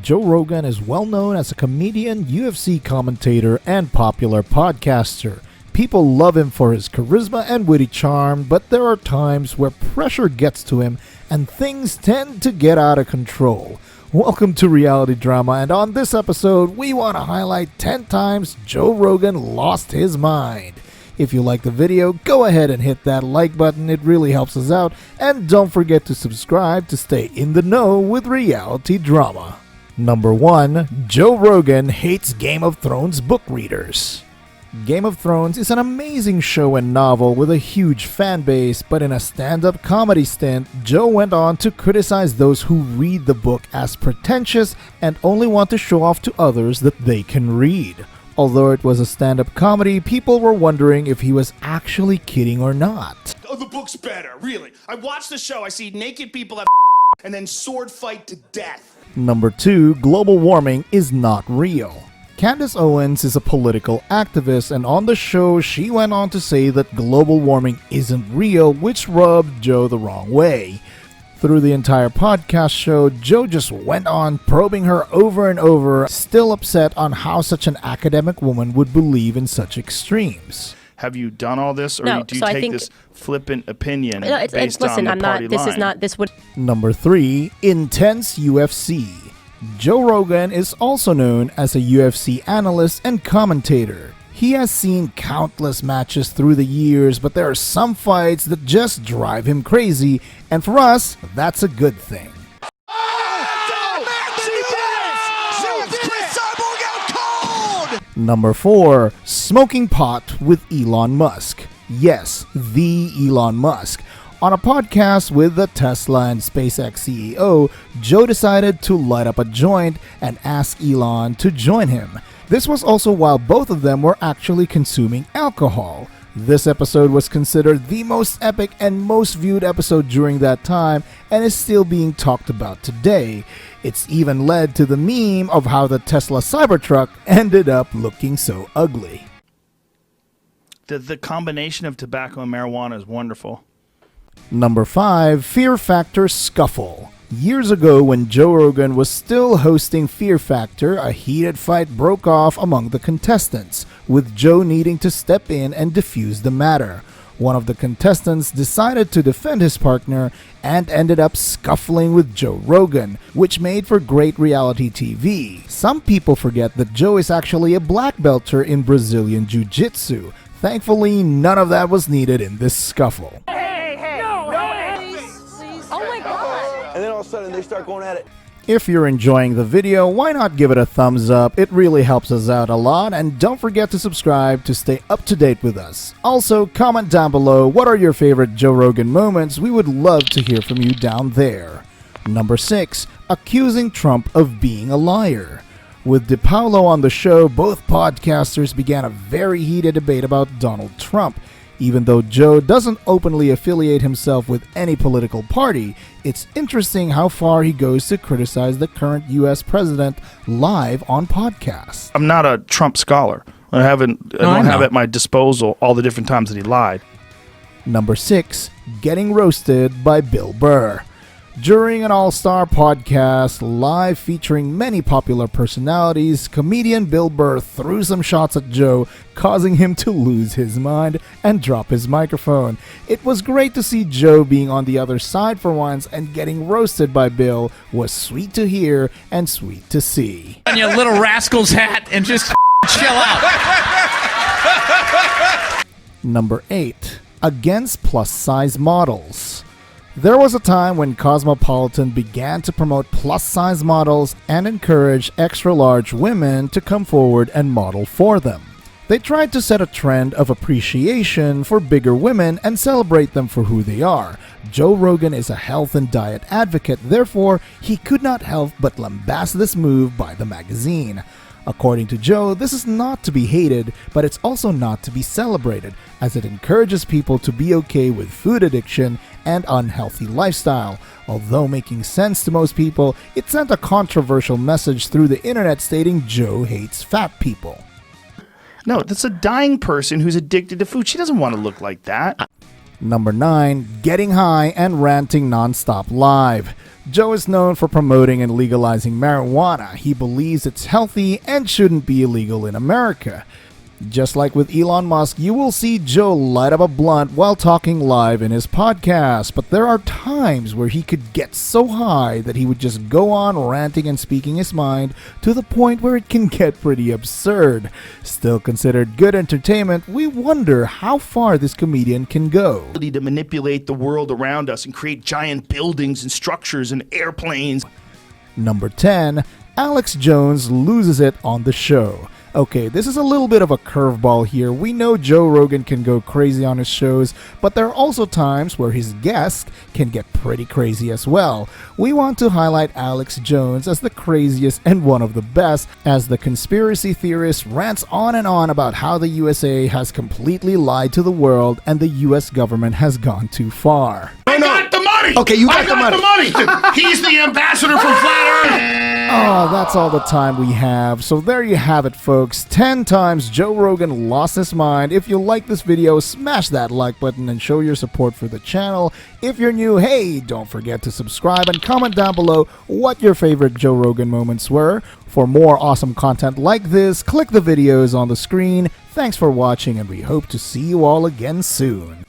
Joe Rogan is well known as a comedian, UFC commentator, and popular podcaster. People love him for his charisma and witty charm, but there are times where pressure gets to him and things tend to get out of control. Welcome to Reality Drama, and on this episode, we want to highlight 10 times Joe Rogan lost his mind. If you like the video, go ahead and hit that like button, it really helps us out, and don't forget to subscribe to stay in the know with Reality Drama. Number 1. Joe Rogan hates Game of Thrones book readers. Game of Thrones is an amazing show and novel with a huge fan base, but in a stand-up comedy stint, Joe went on to criticize those who read the book as pretentious and only want to show off to others that they can read. Although it was a stand-up comedy, people were wondering if he was actually kidding or not. Oh, the book's better, really. I watch the show, I see naked people have and then sword fight to death. Number 2. Global warming is not real. Candace Owens is a political activist, and on the show she went on to say that global warming isn't real, which rubbed Joe the wrong way. Through the entire podcast show, Joe just went on probing her over and over, still upset on how such an academic woman would believe in such extremes. Have you done all this, or No, do you so I take think- this flippant opinion No, based listen, on the party line? this would. Number 3. Intense UFC. Joe Rogan is also known as a UFC analyst and commentator. He has seen countless matches through the years, but there are some fights that just drive him crazy, and for us, that's a good thing. Number 4. Smoking pot with Elon Musk. Yes, the Elon Musk. On a podcast with the Tesla and SpaceX CEO, Joe decided to light up a joint and ask Elon to join him. This was also while both of them were actually consuming alcohol. This episode was considered the most epic and most viewed episode during that time and is still being talked about today. It's even led to the meme of how the Tesla Cybertruck ended up looking so ugly. The combination of tobacco and marijuana is wonderful. Number 5. Fear Factor Scuffle. Years ago, when Joe Rogan was still hosting Fear Factor, a heated fight broke off among the contestants, with Joe needing to step in and defuse the matter. One of the contestants decided to defend his partner and ended up scuffling with Joe Rogan, which made for great reality TV. Some people forget that Joe is actually a black belter in Brazilian Jiu-Jitsu. Thankfully, none of that was needed in this scuffle. And then all of a sudden they start going at it. If you're enjoying the video, why not give it a thumbs up? It really helps us out a lot, and don't forget to subscribe to stay up to date with us. Also, comment down below what are your favorite Joe Rogan moments. We would love to hear from you down there. Number 6. Accusing Trump of being a liar. With DePaulo on the show, both podcasters began a very heated debate about Donald Trump. Even though Joe doesn't openly affiliate himself with any political party, it's interesting how far he goes to criticize the current U.S. president live on podcasts. I'm not a Trump scholar. I don't have at my disposal all the different times that he lied. Number 6. Getting roasted by Bill Burr. During an all-star podcast live featuring many popular personalities, comedian Bill Burr threw some shots at Joe, causing him to lose his mind and drop his microphone. It was great to see Joe being on the other side for once, and getting roasted by Bill was sweet to hear and sweet to see. On your little rascal's hat and just chill out. Number 8. Against plus-size models. There was a time when Cosmopolitan began to promote plus-size models and encourage extra-large women to come forward and model for them. They tried to set a trend of appreciation for bigger women and celebrate them for who they are. Joe Rogan is a health and diet advocate, therefore he could not help but lambast this move by the magazine. According to Joe, this is not to be hated, but it's also not to be celebrated, as it encourages people to be okay with food addiction and unhealthy lifestyle. Although making sense to most people, it sent a controversial message through the internet stating Joe hates fat people. No, that's a dying person who's addicted to food. She doesn't want to look like that. Number 9. Getting high and ranting nonstop live. Joe is known for promoting and legalizing marijuana. He believes it's healthy and shouldn't be illegal in America. Just like with Elon Musk, you will see Joe light up a blunt while talking live in his podcast, but there are times where he could get so high that he would just go on ranting and speaking his mind to the point where it can get pretty absurd. Still considered good entertainment, we wonder how far this comedian can go. To manipulate the world around us and create giant buildings and structures and airplanes. Number 10. Alex Jones loses it on the show. Okay, this is a little bit of a curveball here. We know Joe Rogan can go crazy on his shows, but there are also times where his guests can get pretty crazy as well. We want to highlight Alex Jones as the craziest and one of the best, as the conspiracy theorist rants on and on about how the USA has completely lied to the world and the US government has gone too far. I got the money! Okay, you got I got the money! He's the ambassador from Flat Earth! Oh, that's all the time we have. So there you have it, folks. 10 times Joe Rogan lost his mind. If you like this video, smash that like button and show your support for the channel. If you're new, hey, don't forget to subscribe and comment down below what your favorite Joe Rogan moments were. For more awesome content like this, click the videos on the screen. Thanks for watching, and we hope to see you all again soon.